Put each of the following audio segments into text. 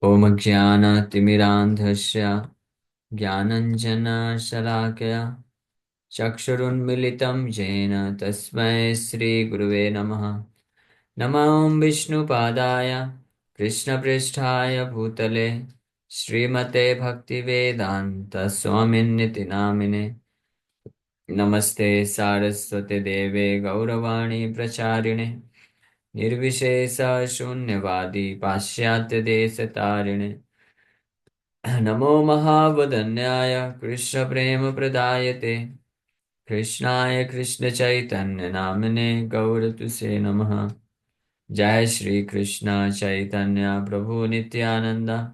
ॐ ज्ञानतिमिरान्धस्य ज्ञानञ्जनशलाकया चक्षुरुन्मिलितं येन तस्मै श्रीगुरुवे नमः। नमः विष्णुपादाय कृष्णपृष्ठाय भूतले श्रीमते भक्तिवेदान्तस्वामिन्निति नामिने। नमस्ते सारस्वते देवे गौरवाणी प्रचारिणे निर्विशेषशून्यवादी पाश्चात्यदेशतारिणे। नमो महावदन्याय कृष्णप्रेमप्रदायते कृष्णाय कृष्णचैतन्यनामिने गौरतुसे नमः। जय श्री कृष्ण चैतन्य प्रभु नित्यानंद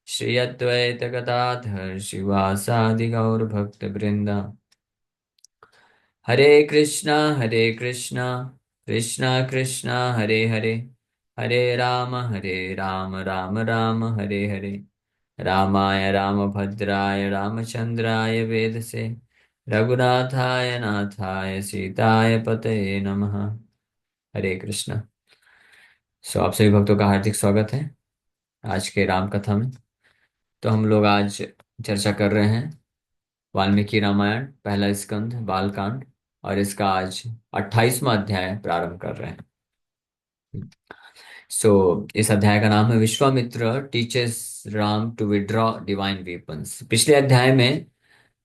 श्री अद्वैत गदाधर शिवासादि गौर भक्त वृंदा। हरे कृष्णा कृष्णा कृष्णा हरे हरे, हरे राम राम राम हरे हरे। रामाय रामभद्राय रामचंद्राय वेदसे रघुनाथाय नाथाय सीताय पतये नमः। हरे कृष्ण। आप सभी भक्तों का हार्दिक स्वागत है आज के राम कथा में। तो हम लोग आज चर्चा कर रहे हैं वाल्मीकि रामायण पहला स्कंध बालकांड, और इसका आज 28वां अध्याय प्रारंभ कर रहे हैं। इस अध्याय का नाम है Vishwamitra teaches Ram to withdraw divine weapons. पिछले अध्याय में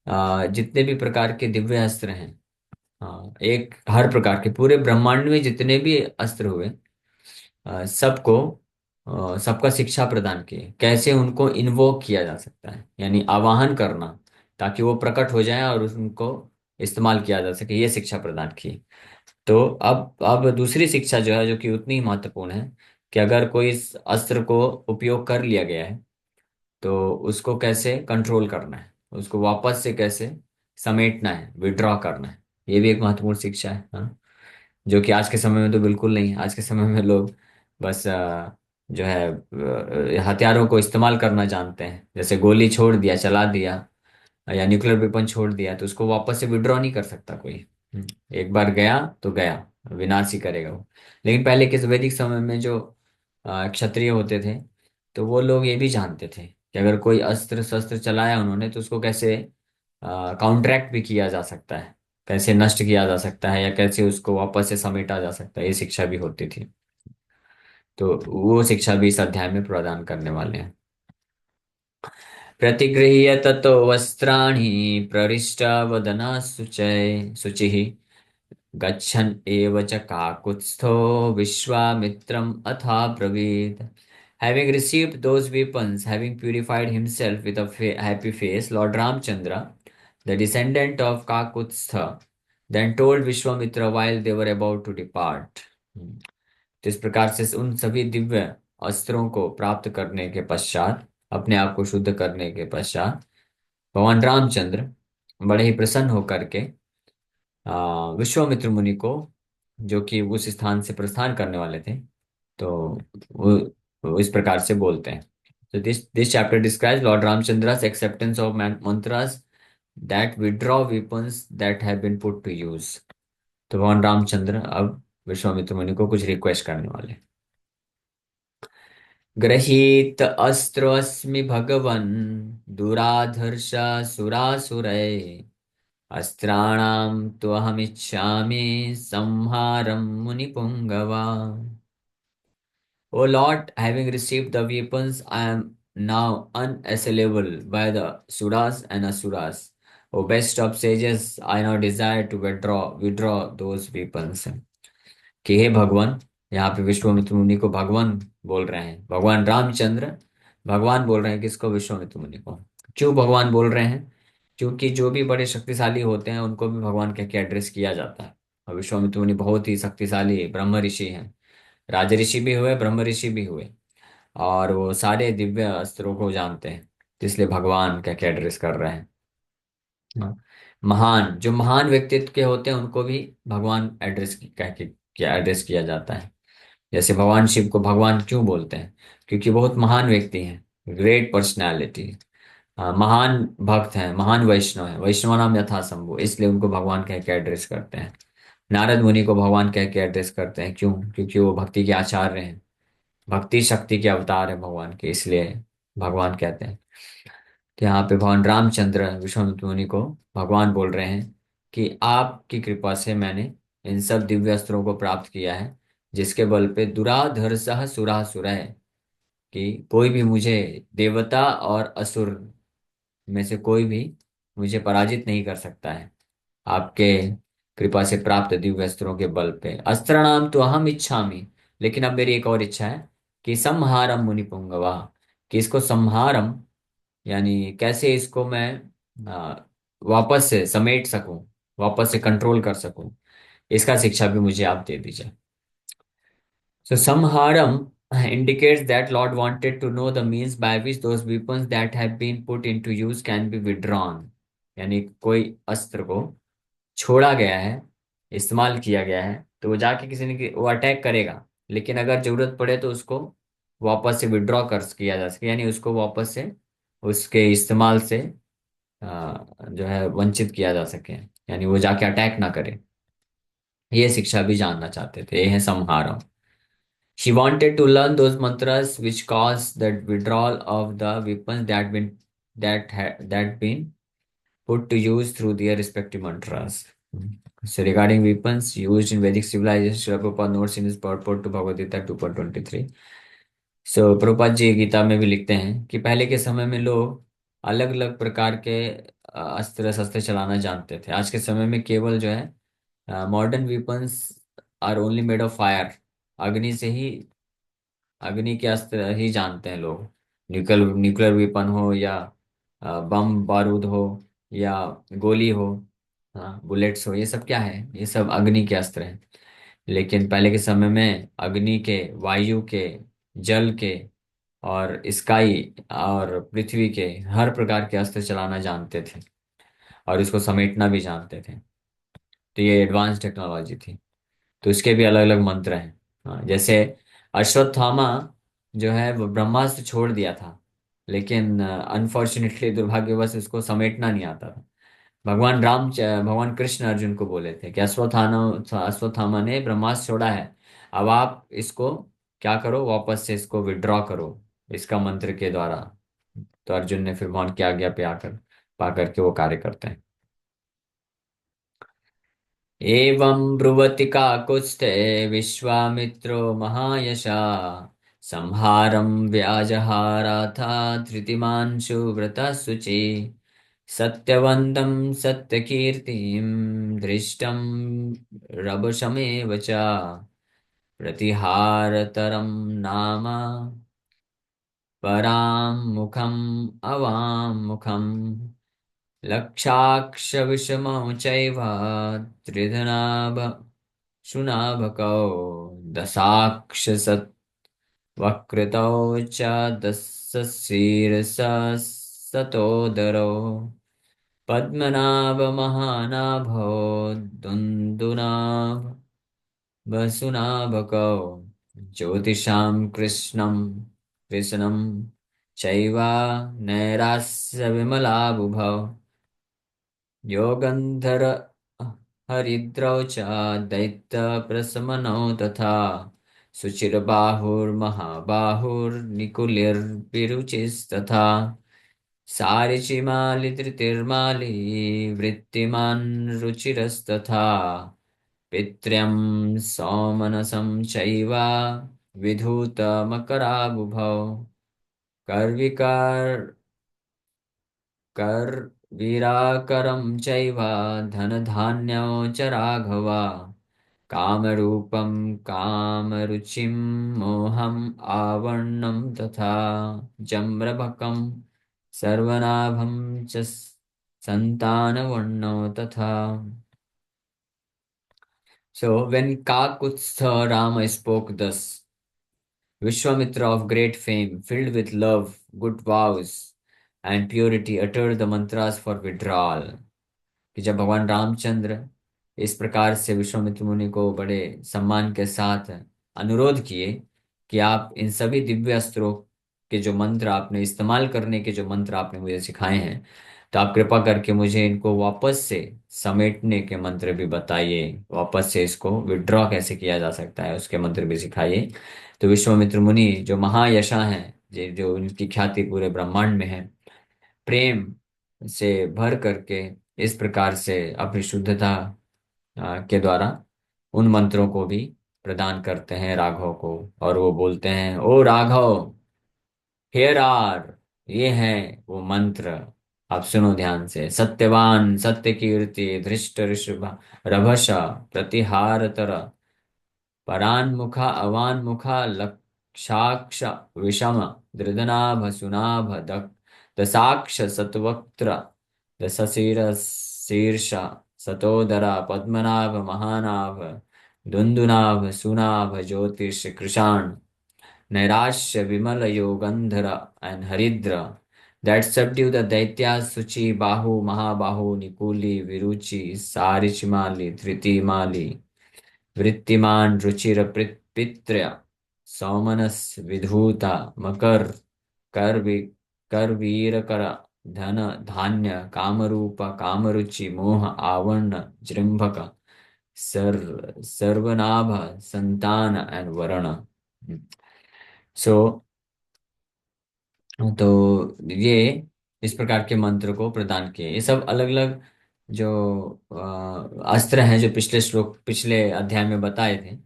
जितने भी प्रकार के दिव्य अस्त्र हैं, एक हर प्रकार के पूरे ब्रह्मांड में जितने भी अस्त्र हुए, सबको सबका शिक्षा प्रदान की है। कैसे उनको इन्वोक किया जा सकता है, यानी आवाहन करना, ताकि वो प्रकट हो जाए और उनको इस्तेमाल किया जा सके, ये शिक्षा प्रदान की। तो अब दूसरी शिक्षा जो है, जो कि उतनी ही महत्वपूर्ण है, कि अगर कोई इस अस्त्र को उपयोग कर लिया गया है तो उसको कैसे कंट्रोल करना है, उसको वापस से कैसे समेटना है, विड्रॉ करना है। ये भी एक महत्वपूर्ण शिक्षा है, हाँ? जो कि आज के समय में तो बिल्कुल नहीं है। आज के समय में लोग बस जो है हथियारों को इस्तेमाल करना जानते हैं। जैसे गोली छोड़ दिया, चला दिया, या न्यूक्लियर वेपन छोड़ दिया, तो उसको वापस से विड्रॉ नहीं कर सकता कोई। एक बार गया तो गया, विनाश ही करेगा वो। लेकिन पहले के वैदिक समय में जो क्षत्रिय होते थे, तो वो लोग ये भी जानते थे कि अगर कोई अस्त्र शस्त्र चलाया उन्होंने, तो उसको कैसे काउंटरैक्ट भी किया जा सकता है, कैसे नष्ट किया जा सकता है, या कैसे उसको वापस से समेटा जा सकता है। ये शिक्षा भी होती थी। तो वो शिक्षा भी इस अध्याय में प्रदान करने वाले हैं। प्रतिगृह्य ततो वस्त्राणि प्ररिष्टवदना शुचिः गच्छन् एव च काकुत्स्थो विश्वामित्रम् अथा ब्रवीत्। Having received those weapons, having purified himself with a happy face, Lord Ramchandra, the descendant of Kakutstha, then told Vishwamitra while they were about to depart. तो इस प्रकार से उन सभी दिव्य अस्त्रों को प्राप्त करने के पश्चात, अपने आप को शुद्ध करने के पश्चात, भगवान रामचंद्र बड़े ही प्रसन्न होकर के विश्वामित्र मुनि को, जो कि उस स्थान से प्रस्थान करने वाले थे, तो वो इस प्रकार से बोलते हैं। तो this chapter describes Lord Ramachandra's acceptance of mantras that withdraw weapons that have been put to use। तो भगवान रामचंद्र अब विश्वामित्र मुनि को कुछ रिक्वेस्ट करने वाले हैं। गृहीत अस्त्रस्मि भगवन् दुराधर्ष सुरासुरै अस्त्राणां तु अहमिच्छामि संहारं मुनिपुंगवा। O Lord, having received the weapons, I am now unassailable by the Suras and Asuras. O best of sages, I now desire to withdraw those weapons। कि हे भगवान, यहाँ पे विश्वामित्र मुनि को भगवान बोल रहे हैं, भगवान रामचंद्र भगवान बोल रहे हैं। किसको? विश्वामित्र मुनि को। क्यों भगवान बोल रहे हैं? क्योंकि जो भी बड़े शक्तिशाली होते हैं उनको भी भगवान कह के एड्रेस किया जाता है। और विश्वामित्र मुनि बहुत ही शक्तिशाली ब्रह्म ऋषि हैं। राज ऋषि भी हुए, ब्रह्म ऋषि भी हुए, और वो सारे दिव्य अस्त्रों को जानते हैं। तो इसलिए भगवान कह के एड्रेस कर रहे हैं। हाँ। महान, जो महान व्यक्तित्व के होते हैं उनको भी भगवान कह के क्या एड्रेस किया जाता है। जैसे भगवान शिव को भगवान क्यों बोलते हैं? क्योंकि बहुत महान व्यक्ति हैं, ग्रेट पर्सनैलिटी, महान भक्त हैं, महान वैष्णव हैं। वैष्णव नाम यथा संभव, इसलिए उनको भगवान कह के एड्रेस करते हैं। नारद मुनि को भगवान कह के एड्रेस करते हैं। क्यों? क्योंकि वो भक्ति के आचार्य हैं। भक्ति शक्ति के अवतार है भगवान के, इसलिए भगवान कहते हैं। तो यहाँ पे भगवान रामचंद्र विश्वामित्र मुनि को भगवान बोल रहे हैं कि आपकी कृपा से मैंने इन सब दिव्य अस्त्रों को प्राप्त किया है, जिसके बल पे दुराधर सह सुरा सुरय, कि कोई भी मुझे, देवता और असुर में से कोई भी मुझे पराजित नहीं कर सकता है, आपके कृपा से प्राप्त दिव्य अस्त्रों के बल पे। अस्त्राणाम तो अहम इच्छामि, लेकिन अब मेरी एक और इच्छा है कि संहारम मुनि पुंगवा, कि इसको संहारम, यानी कैसे इसको मैं आ, वापस से समेट सकूं, वापस से कंट्रोल कर सकूं, इसका शिक्षा भी मुझे आप दे दीजिए। So samharam indicates that Lord wanted to know the means by which those weapons that have been put into use can be withdrawn। यानी कोई अस्त्र को छोड़ा गया है, इस्तेमाल किया गया है, तो वो जाके किसी ने वो अटैक करेगा, लेकिन अगर जरूरत पड़े तो उसको वापस से विड्रॉ कर किया जा सके, यानी उसको वापस से उसके इस्तेमाल से जो है वंचित किया जा सके, यानी वो जाके अटैक ना करे। ये शिक्षा भी जानना चाहते थे, ये है संहारम। She wanted to learn those mantras which caused the withdrawal of the weapons that been put to use through their respective mantras. So regarding weapons used in Vedic civilization, Srila Prabhupada notes in his purport to Bhagavad Gita 2.23। सो प्रभुपाद जी गीता में भी लिखते हैं कि पहले के समय में लोग अलग अलग प्रकार के अस्त्र शस्त्र चलाना जानते थे। आज के समय में केवल जो है modern weapons are only made of fire, अग्नि से ही, अग्नि के अस्त्र ही जानते हैं लोग। न्यूक्लियर न्यूक्लियर वेपन हो या बम बारूद हो या गोली हो, हाँ बुलेट्स हो, ये सब क्या है, ये सब अग्नि के अस्त्र हैं। लेकिन पहले के समय में अग्नि के, वायु के, जल के और स्काई और पृथ्वी के हर प्रकार के अस्त्र चलाना जानते थे, और इसको समेटना भी जानते थे। तो ये एडवांस टेक्नोलॉजी थी। तो इसके भी अलग अलग मंत्र हैं। हाँ, जैसे अश्वत्थामा जो है वो ब्रह्मास्त्र छोड़ दिया था, लेकिन अनफॉर्चुनेटली दुर्भाग्यवश उसको समेटना नहीं आता था। भगवान कृष्ण अर्जुन को बोले थे कि अश्वत्थामा ने ब्रह्मास्त्र छोड़ा है, अब आप इसको क्या करो, वापस से इसको विड्रॉ करो इसका मंत्र के द्वारा। तो अर्जुन ने फिर भगवान की आज्ञा पे आकर पा करके वो कार्य करते हैं। एवं ब्रुवति काकुत्स्थे विश्वामित्रो महायशा, संहारं व्याजहाराथ धृतिमान् सुव्रतः शुचि, सत्यवन्तं सत्यकीर्तिं दृष्टं रभसमेव च, प्रतिहारतरं नाम परां मुखम् अवां मुखम्, लक्षाक्षविषमौ चैव त्रिधनाभ शुनाभकौ, दशाक्षसत् वक्रतौ च दशशीर्षसतोदरौ, पद्मनाभमहानाभौ दुन्दुनाभ वसुनाभकौ, ज्योतिषां कृष्णं चैव नैरास्यविमलाबुभौ, योगन्धर हरिद्रौ च दैत्यप्रशमनौ तथा, सुचिरबाहुर्महाबाहुर्निकुलिर्विरुचिस्तथा, सारिचिमाली धृतिर्माली वृत्तिमान् रुचिरस्तथा, पित्र्यं सौमनसं चैव विधूतमकराबुभौ, कर्विकार कर्वीराकरं चैव धनधान्यौ च राघव, कामरूपं कामरुचिं मोहम् आवर्णं तथा, जम्रभकं सर्वनाभं च संतानवर्णौ तथा। So when Kakutstha Rama spoke thus, Vishwamitra of great fame, filled with love, good vows, and purity, uttered the mantras for withdrawal। कि जब भगवान रामचंद्र इस प्रकार से विश्वामित्र मुनि को बड़े सम्मान के साथ अनुरोध किए कि आप इन सभी दिव्य अस्त्रों के जो मंत्र आपने इस्तेमाल करने के जो मंत्र आपने मुझे सिखाए हैं, तो आप कृपा करके मुझे इनको वापस से समेटने के मंत्र भी बताइए, वापस से इसको विड्रॉ कैसे किया जा सकता है उसके मंत्र भी सिखाइए, तो विश्वामित्र मुनि जो महायशा हैं, जो उनकी ख्याति पूरे ब्रह्मांड में है, प्रेम से भर करके इस प्रकार से अपनी शुद्धता के द्वारा उन मंत्रों को भी प्रदान करते हैं राघव को। और वो बोलते हैं, ओ राघव, हेयर आर, ये हैं वो मंत्र, आप सुनो ध्यान से। सत्यवान सत्य कीर्ति धृष्ट ऋषभ रभस प्रतिहारतर परान्मुखा अवान्मुखा लक्षाक्ष विषम दृदनाभ सुनाभ दशाक्ष सत्वक्त्र दशशिर शीर्ष सतोदरा पद्मनाभ महानाभ दुंदुनाभ सुनाभ ज्योतिष कृषाण नैराश्य विमल योगंधर and हरिद्र that subdue the दैत्यास सुचि बाहु महाबाहु निकुली विरुचि सारिचमाली धृतिमाली वृत्तिमान रुचिर पित्र्य सौमनस विधूता मकर कर वि कर वीर कर धन धान्य कामरूप कामरुचि मोह आवर्ण जृंभक सर्वनाभ संतान एंड वर्ण। सो तो ये इस प्रकार के मंत्र को प्रदान किए। ये सब अलग अलग जो अस्त्र हैं जो पिछले अध्याय में बताए थे,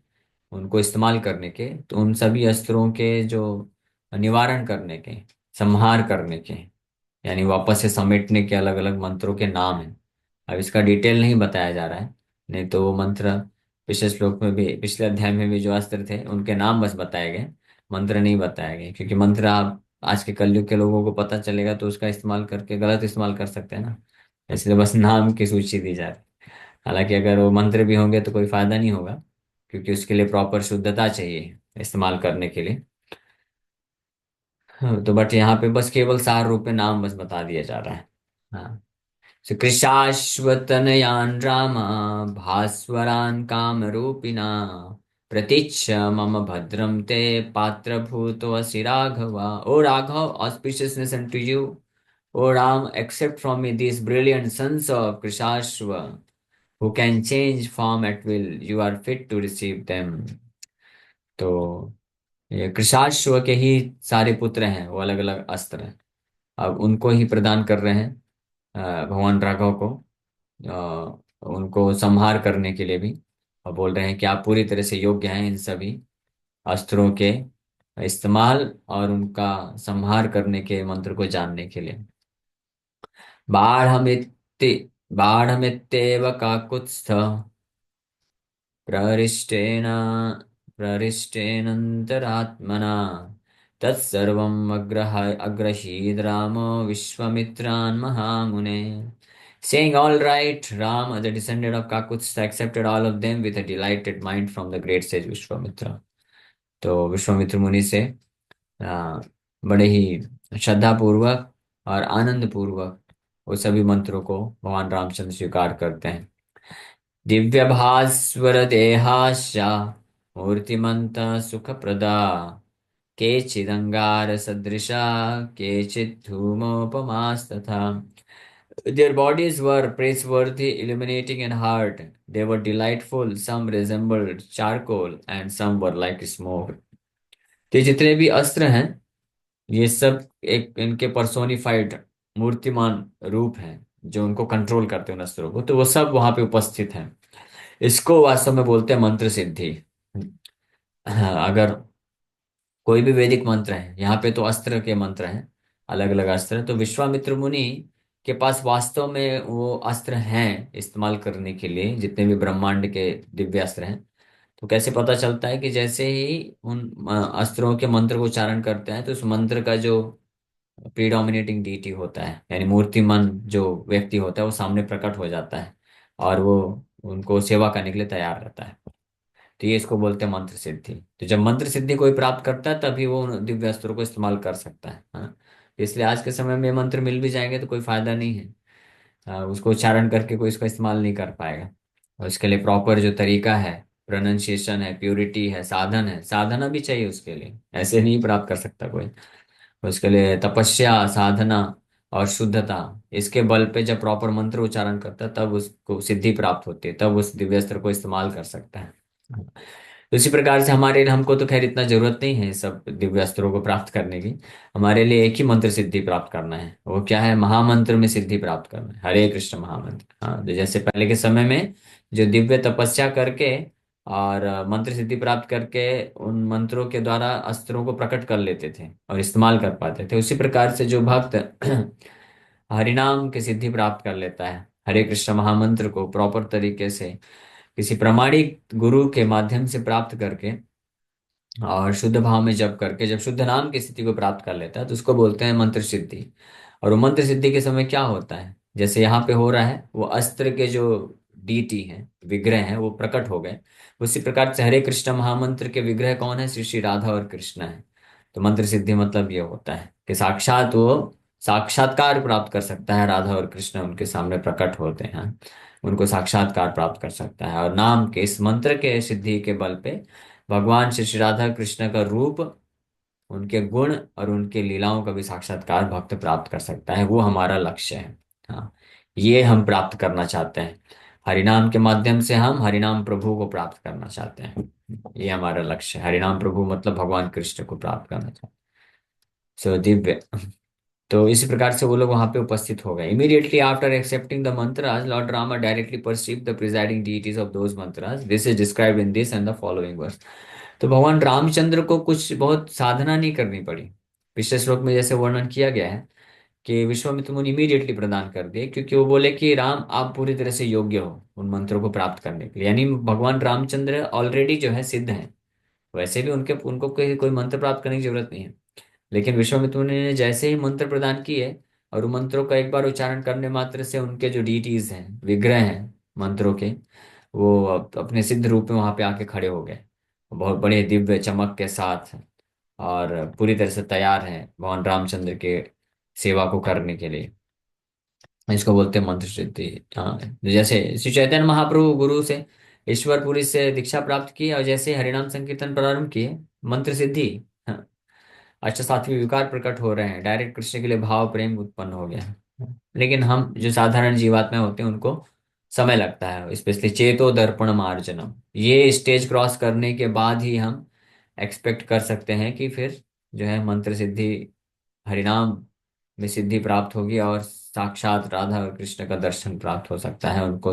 उनको इस्तेमाल करने के, तो उन सभी अस्त्रों के जो निवारण करने के, संहार करने के, यानी वापस से समेटने के अलग अलग मंत्रों के नाम हैं। अब इसका डिटेल नहीं बताया जा रहा है, नहीं तो वो मंत्र पिछले श्लोक में भी, पिछले अध्याय में भी जो अस्त्र थे उनके नाम बस बताए गए, मंत्र नहीं बताए गए। क्योंकि मंत्र आप आज के कलयुग के लोगों को पता चलेगा तो उसका इस्तेमाल करके गलत इस्तेमाल कर सकते हैं ना, इसलिए बस नाम की सूची दी जा रही है। हालांकि अगर वो मंत्र भी होंगे तो कोई फायदा नहीं होगा, क्योंकि उसके लिए प्रॉपर शुद्धता चाहिए इस्तेमाल करने के लिए। हाँ, तो बट यहाँ पे बस केवल सार रूप में नाम बस बता दिया जा रहा है। हाँ। कृशाश्वतनयान् राम भास्वरान् कामरूपिणा प्रतीच्छ मम भद्रं ते पात्रभूतोऽसि Raghav. O Raghav, auspiciousness unto you. O Ram, accept from me these brilliant sons of Krishashva, who can change form at will. You are fit to receive them. तो ये कृषाश्व के ही सारे पुत्र हैं, वो अलग अलग अस्त्र हैं, अब उनको ही प्रदान कर रहे हैं भगवान राघव को, उनको संहार करने के लिए भी। और बोल रहे हैं कि आप पूरी तरह से योग्य हैं इन सभी अस्त्रों के इस्तेमाल और उनका संहार करने के मंत्र को जानने के लिए। बाढ़मित्ति बाढ़मित्येव काकुत्स्थ प्रहृष्टेन प्रहृष्टेनन्तरात्मना तत्सर्वम् अग्रहीद् रामो विश्वामित्रान् महामुने। Saying, all right, Ram, the descendant of Kakutstha, accepted all of them with a delighted mind from the great sage Vishwamitra. तो विश्वामित्र मुनि से आ, बड़े ही श्रद्धा पूर्वक और आनंद पूर्वक वो सभी मंत्रों को भगवान रामचंद्र स्वीकार करते हैं। दिव्य भास्वर देहाश्च मूर्तिमंत सुख प्रदा केचिदंगार सदृशा केचित् धूमोपमास्तथा। Their bodies were praiseworthy, illuminating, and hard. They were delightful. Some resembled charcoal, and some were like smoke. तो ये जितने भी अस्त्र हैं, ये सब एक इनके पर्सोनिफाइड मूर्तिमान रूप हैं जो उनको कंट्रोल करते हैं उन अस्त्रों को, तो वो सब वहां पे उपस्थित हैं। इसको वास्तव में बोलते हैं मंत्र सिद्धि। हाँ, अगर कोई भी वैदिक मंत्र है, यहाँ पे तो अस्त्र के मंत्र हैं, अलग अलग अस्त्र, तो विश्वामित्र मुनि के पास वास्तव में वो अस्त्र हैं इस्तेमाल करने के लिए, जितने भी ब्रह्मांड के दिव्य अस्त्र हैं। तो कैसे पता चलता है कि जैसे ही उन अस्त्रों के मंत्र को उच्चारण करते हैं तो उस मंत्र का जो प्रीडोमिनेटिंग डीटी होता है, यानी मूर्तिमान जो व्यक्ति होता है, वो सामने प्रकट हो जाता है और वो उनको सेवा करने के लिए तैयार रहता है। तो ये इसको बोलते हैं मंत्र सिद्धि। तो जब मंत्र सिद्धि कोई प्राप्त करता है तभी वो उन दिव्य अस्त्रों को इस्तेमाल कर सकता है। हाँ, तो इसलिए आज के समय में मंत्र मिल भी जाएंगे तो कोई फायदा नहीं है, उसको उच्चारण करके कोई इसका इस्तेमाल नहीं कर पाएगा। और इसके लिए प्रॉपर जो तरीका है, प्रोनाउंसिएशन है, प्योरिटी है, साधन है, साधना भी चाहिए उसके लिए, ऐसे नहीं प्राप्त कर सकता कोई। उसके लिए तपस्या, साधना और शुद्धता, इसके बल पे जब प्रॉपर मंत्र उच्चारण करता है तब उसको सिद्धि प्राप्त होती है, तब उस दिव्य अस्त्र को इस्तेमाल कर सकता है। तो इसी प्रकार से हमारे हमको तो खैर इतना जरूरत नहीं है सब दिव्य अस्त्रों को प्राप्त करने की। हमारे लिए एक ही मंत्र सिद्धि प्राप्त करना है, वो क्या है, महामंत्र में सिद्धि प्राप्त करना है, हरे कृष्ण महामंत्र। हाँ, तो जैसे पहले के समय में जो दिव्य तपस्या करके और मंत्र सिद्धि प्राप्त करके उन मंत्रों के द्वारा अस्त्रों को प्रकट कर लेते थे और इस्तेमाल कर पाते थे, उसी प्रकार से जो भक्त हरिनाम की सिद्धि प्राप्त कर लेता है, हरे कृष्ण महामंत्र को प्रॉपर तरीके से किसी प्रामाणिक गुरु के माध्यम से प्राप्त करके और शुद्ध भाव में जप करके जब शुद्ध नाम की स्थिति को प्राप्त कर लेता है तो उसको बोलते हैं मंत्र सिद्धि। और वो मंत्र सिद्धि के समय क्या होता है, जैसे यहाँ पे हो रहा है, वो अस्त्र के जो डीटी हैं, विग्रह हैं, वो प्रकट हो गए। उसी प्रकार से हरे कृष्ण महामंत्र के विग्रह कौन है, श्री श्री राधा और कृष्ण है। तो मंत्र सिद्धि मतलब ये होता है कि साक्षात वो साक्षात्कार प्राप्त कर सकता है, राधा और कृष्ण उनके सामने प्रकट होते हैं, उनको साक्षात्कार प्राप्त कर सकता है। और नाम के इस मंत्र के सिद्धि के बल पे भगवान श्री श्री राधा कृष्ण का रूप, उनके गुण और उनके लीलाओं का भी साक्षात्कार भक्त प्राप्त कर सकता है। वो हमारा लक्ष्य है। हाँ, ये हम प्राप्त करना चाहते हैं। हरिनाम के माध्यम से हम हरिनाम प्रभु को प्राप्त करना चाहते हैं। ये हमारा लक्ष्य है। हरिनाम प्रभु मतलब भगवान कृष्ण को प्राप्त करना चाहते हैं। सो दिव्य। तो इसी प्रकार से वो लोग वहां पे उपस्थित हो गए। Immediately after accepting the mantras, Lord Rama directly perceive the presiding deities of those mantras. This is described in this and the following verse. तो भगवान रामचंद्र को कुछ बहुत साधना नहीं करनी पड़ी। पिछले श्लोक में जैसे वर्णन किया गया है कि विश्वामित्र मुनि इमीडिएटली प्रदान कर दिए, क्योंकि वो बोले कि राम आप पूरी तरह से योग्य हो उन मंत्रों को प्राप्त करने के लिए। यानी भगवान रामचंद्र ऑलरेडी जो है सिद्ध हैं। वैसे भी उनके उनको कोई मंत्र प्राप्त करने की जरूरत नहीं है। लेकिन विश्वामित्र मुनि ने जैसे ही मंत्र प्रदान किए और उन मंत्रों का एक बार उच्चारण करने मात्र से उनके जो डीटीज हैं, विग्रह हैं मंत्रों के, वो अपने सिद्ध रूप में वहां पे आके खड़े हो गए, बहुत बड़े दिव्य चमक के साथ, और पूरी तरह से तैयार हैं भगवान रामचंद्र के सेवा को करने के लिए। इसको बोलते हैं मंत्र सिद्धि। हाँ, जैसे श्री चैतन्य महाप्रभु गुरु से ईश्वरपुरी से दीक्षा प्राप्त की और जैसे हरिनाम संकीर्तन प्रारंभ किए, मंत्र सिद्धि। हाँ, अष्ट सात्विक विकार प्रकट हो रहे हैं, डायरेक्ट कृष्ण के लिए भाव प्रेम उत्पन्न हो गया है। लेकिन हम जो साधारण जीवात्मा होते हैं उनको समय लगता है, स्पेशली चेतो दर्पण मार्जनम, ये स्टेज क्रॉस करने के बाद ही हम एक्सपेक्ट कर सकते हैं कि फिर जो है मंत्र सिद्धि, हरिनाम में सिद्धि प्राप्त होगी और साक्षात राधा और कृष्ण का दर्शन प्राप्त हो सकता है उनको,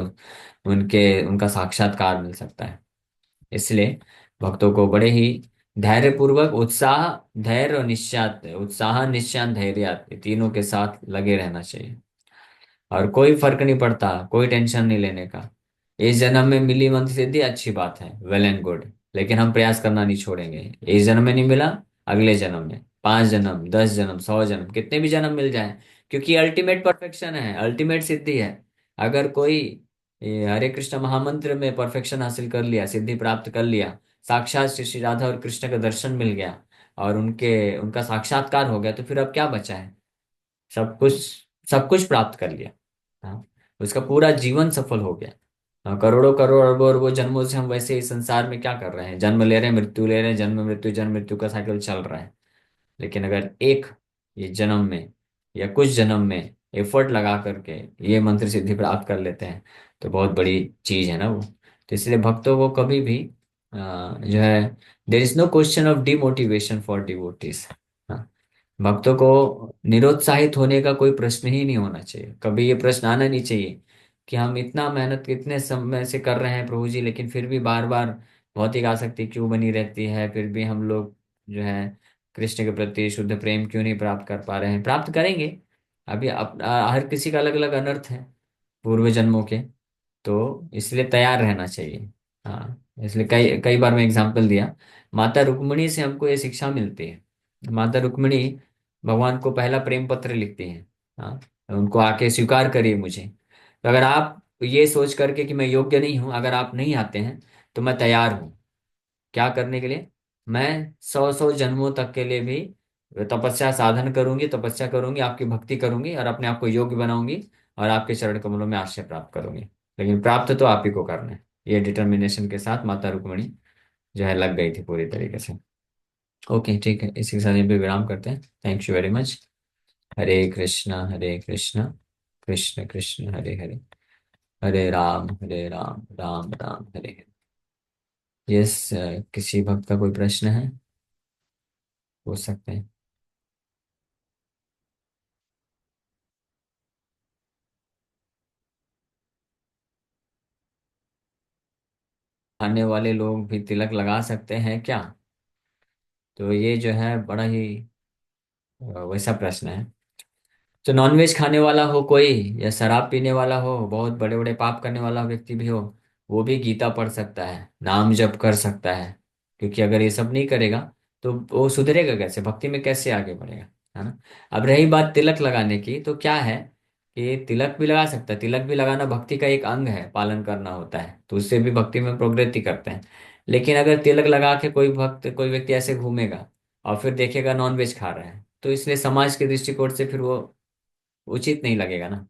उनके उनका साक्षात्कार मिल सकता है। इसलिए भक्तों को बड़े ही धैर्य पूर्वक, उत्साह, धैर्य और निश्चात, उत्साह निश्चात धैर्य, ये तीनों के साथ लगे रहना चाहिए। और कोई फर्क नहीं पड़ता, कोई टेंशन नहीं लेने का। इस जन्म में मिली मंत्र सिद्धि अच्छी बात है, वेल एंड गुड, लेकिन हम प्रयास करना नहीं छोड़ेंगे। इस जन्म में नहीं मिला, अगले जन्म में, 5 जन्म, 10 जन्म, 100 जन्म, कितने भी जन्म मिल जाए, क्योंकि अल्टीमेट परफेक्शन है, अल्टीमेट सिद्धि है। अगर कोई ये हरे कृष्ण महामंत्र में परफेक्शन हासिल कर लिया, सिद्धि प्राप्त कर लिया, साक्षात श्री श्री राधा और कृष्ण का दर्शन मिल गया और उनके उनका साक्षात्कार हो गया, तो फिर अब क्या बचा है, सब कुछ, सब कुछ प्राप्त कर लिया। हाँ, उसका पूरा जीवन सफल हो गया। हाँ, करोड़ों करोड़ अरबों अरबों जन्मों से हम वैसे इस संसार में क्या कर रहे हैं, जन्म ले रहे हैं, मृत्यु ले रहे हैं, जन्म मृत्यु का साइकिल चल रहा है। लेकिन अगर एक ये जन्म में या कुछ जन्म में एफर्ट लगा करके ये मंत्र सिद्धि प्राप्त कर लेते हैं तो बहुत बड़ी चीज है ना वो। तो इसलिए भक्तों को कभी भी जो है, there is no question of demotivation for devotees. भक्तों को निरुत्साहित होने का कोई प्रश्न ही नहीं होना चाहिए, कभी ये प्रश्न आना नहीं चाहिए कि हम इतना मेहनत इतने समय से कर रहे हैं प्रभु जी, लेकिन फिर भी बार बार भौतिक आसक्ति क्यों बनी रहती है, फिर भी हम लोग जो है कृष्ण के प्रति शुद्ध प्रेम क्यों नहीं प्राप्त कर पा रहे हैं। प्राप्त करेंगे, अभी हर किसी का अलग अलग अनर्थ है पूर्व जन्मों के, तो इसलिए तैयार रहना चाहिए। हाँ, इसलिए कई कई बार मैं एग्जाम्पल दिया, माता रुक्मिणी से हमको ये शिक्षा मिलती है। माता रुक्मिणी भगवान को पहला प्रेम पत्र लिखती हैं। हाँ, उनको आके स्वीकार करिए मुझे। तो अगर आप ये सोच करके कि मैं योग्य नहीं हूं, अगर आप नहीं आते हैं तो मैं तैयार हूँ क्या करने के लिए, मैं 100 100 जन्मों तक के लिए भी तपस्या साधन करूंगी, तपस्या करूंगी, आपकी भक्ति करूंगी और अपने आप को योग्य बनाऊंगी और आपके चरण कमलों में आश्रय प्राप्त करूंगी। लेकिन प्राप्त तो आप ही को करना है। ये डिटर्मिनेशन के साथ माता रुक्मिणी जो है लग गई थी पूरी तरीके से। ओके, ठीक है, इसी के साथ यहीं पे विराम करते हैं। Thank you very much. Hare Krishna Krishna Krishna Hare Hare, Hare Ram Ram Ram Hare Hare. Yes, किसी भक्त का कोई प्रश्न है, पूछ सकते हैं। खाने वाले लोग भी तिलक लगा सकते हैं क्या? तो ये जो है बड़ा ही वैसा प्रश्न है। तो नॉनवेज खाने वाला हो कोई, या शराब पीने वाला हो, बहुत बड़े बड़े पाप करने वाला व्यक्ति भी हो, वो भी गीता पढ़ सकता है, नाम जप कर सकता है। क्योंकि अगर ये सब नहीं करेगा तो वो सुधरेगा कैसे, भक्ति में कैसे आगे बढ़ेगा, है ना। अब रही बात तिलक लगाने की, तो क्या है कि तिलक भी लगा सकता है। तिलक भी लगाना भक्ति का एक अंग है, पालन करना होता है, तो उससे भी भक्ति में प्रोग्रेति करते हैं। लेकिन अगर तिलक लगा के कोई भक्त, कोई व्यक्ति ऐसे घूमेगा और फिर देखेगा नॉनवेज खा रहा है, तो इसलिए समाज के दृष्टिकोण से फिर वो उचित नहीं लगेगा ना।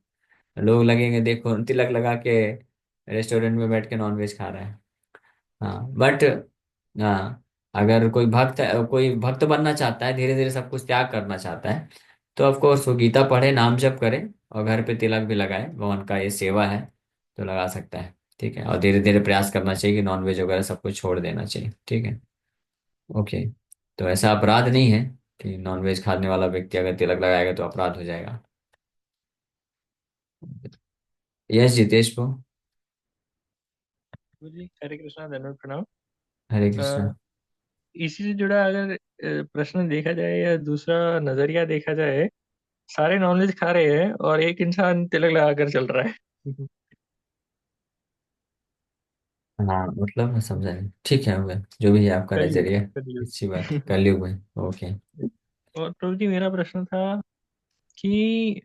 लोग लगेंगे देखो तिलक लगा के रेस्टोरेंट में बैठ के नॉनवेज खा रहा है। हाँ बट, हाँ, अगर कोई भक्त बनना चाहता है, धीरे धीरे सब कुछ त्याग करना चाहता है, तो ऑफ कोर्स वो गीता पढ़े, नाम जप करे, और घर पे तिलक भी लगाए, भगवान का ये सेवा है, तो लगा सकता है। ठीक है, और धीरे धीरे प्रयास करना चाहिए कि नॉनवेज वगैरह सब कुछ छोड़ देना चाहिए। ठीक है। ओके। तो ऐसा अपराध नहीं है कि नॉनवेज खाने वाला व्यक्ति अगर तिलक लगाएगा तो अपराध हो जाएगा। यस जितेश को। जी, हरे कृष्णा, धन्यवाद, प्रणाम। हरे कृष्णा। अ, इसी से जुड़ा अगर प्रश्न देखा जाए या दूसरा नजरिया देखा जाए, सारे नॉनवेज खा रहे हैं और एक इंसान तिलक लगाकर चल रहा है। हाँ मतलब मैं समझा नहीं, ठीक है, हो गया जो भी है आपका कलयुग, नजरिया। कलयुग। अच्छी बात है, कलयुग में। ओके। और प्रभु जी, मेरा प्रश्न था कि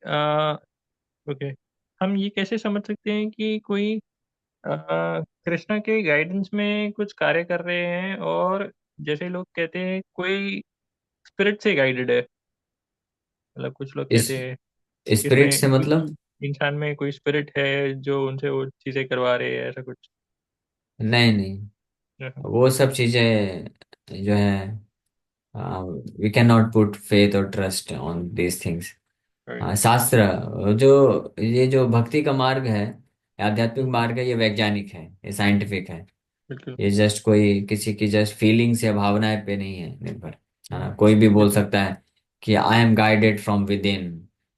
ओके, हम ये कैसे समझ सकते हैं कि कोई कृष्णा के गाइडेंस में कुछ कार्य कर रहे हैं, और जैसे लोग कहते हैं कोई स्पिरिट से गाइडेड है, मतलब कुछ लोग इस कहते हैं कि स्पिरिट इसमें से मतलब? किसी इंसान में कोई स्पिरिट है जो उनसे वो चीजें करवा रहे हैं, ऐसा कुछ। नहीं नहीं, हाँ, वो सब चीजें जो है, we can not put faith और trust on these things. right, हाँ, शास्त्र जो, ये जो भक्ति का मार्ग है, आध्यात्मिक हम्म, मार्ग है, ये वैज्ञानिक है, ये साइंटिफिक है। बिल्कुल। ये जस्ट कोई किसी की जस्ट फीलिंग्स या भावनाएं पे नहीं है निर्भर, है ना। हम्म, कोई भी बोल बिल्कुल। सकता है कि I am guided from with in,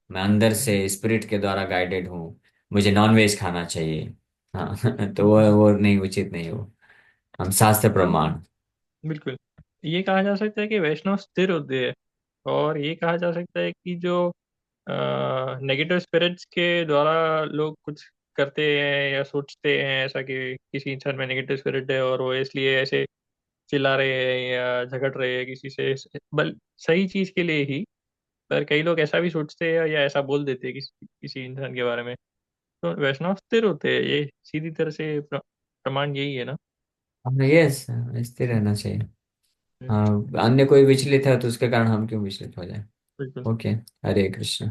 मैं अंदर हम्म, से स्पिरिट के द्वारा गाइडेड हूँ, मुझे नॉनवेज खाना चाहिए। हाँ तो हम्म, वो नहीं, उचित नहीं हो। हम शास्त्र तो प्रमाण। बिल्कुल ये कहा जा सकता है कि वैष्णव स्थिर होते हैं, और ये कहा जा सकता है कि जो नेगेटिव स्पिरिट्स के द्वारा लोग कुछ करते हैं या सोचते हैं ऐसा कि किसी इंसान में नेगेटिव स्पिरिट है और वो इसलिए ऐसे चिल्ला रहे हैं या झगड़ रहे हैं किसी से, बल सही चीज के लिए ही। पर कई लोग ऐसा भी सोचते हैं या ऐसा बोल देते हैं किसी किसी इंसान के बारे में। तो वैष्णव स्थिर होते हैं, ये सीधी तरह से प्रमाण यही है ना। यस, स्थिर रहना चाहिए। हम्म, हाँ, अन्य कोई विचलित है तो उसके कारण हम क्यों विचलित हो जाए। बिल्कुल। ओके। हरे कृष्ण।